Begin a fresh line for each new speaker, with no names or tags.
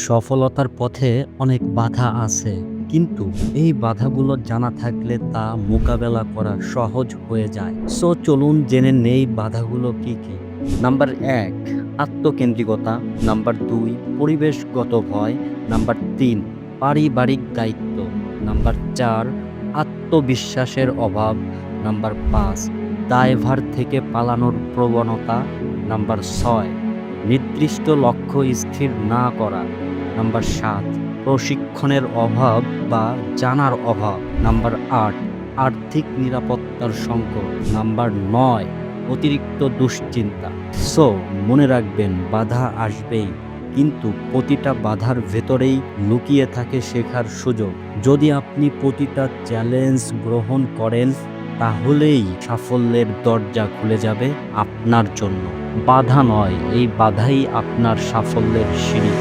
সফলতার পথে অনেক বাধা আছে, কিন্তু এই বাধাগুলো জানা থাকলে তা মোকাবেলা করা সহজ হয়ে যায়। সো চলুন জেনে নেই বাধাগুলো কি কি। নাম্বার ১, আত্মকেন্দ্রিকতা। নাম্বার ২, পরিবেশগত ভয়। নাম্বার ৩, পারিবারিক দায়িত্ব। নাম্বার ৪, আত্মবিশ্বাসের অভাব। নাম্বার ৫, দায়ভার থেকে পালানোর প্রবণতা। নাম্বার ৬, নির্দিষ্ট লক্ষ্য স্থির না করা। নাম্বার ৭, প্রশিক্ষণের অভাব বা জানার অভাব। নাম্বার ৮, আর্থিক নিরাপত্তার সংকট। নাম্বার ৯, অতিরিক্ত দুশ্চিন্তা। সো মনে রাখবেন, বাধা আসবেই, কিন্তু প্রতিটা বাধার ভেতরেই লুকিয়ে থাকে শেখার সুযোগ। যদি আপনি প্রতিটা চ্যালেঞ্জ গ্রহণ করেন, তাহলেই সাফল্যের দরজা খুলে যাবে আপনার জন্য। বাধা নয়, এই বাধাই আপনার সাফল্যের সিঁড়ি।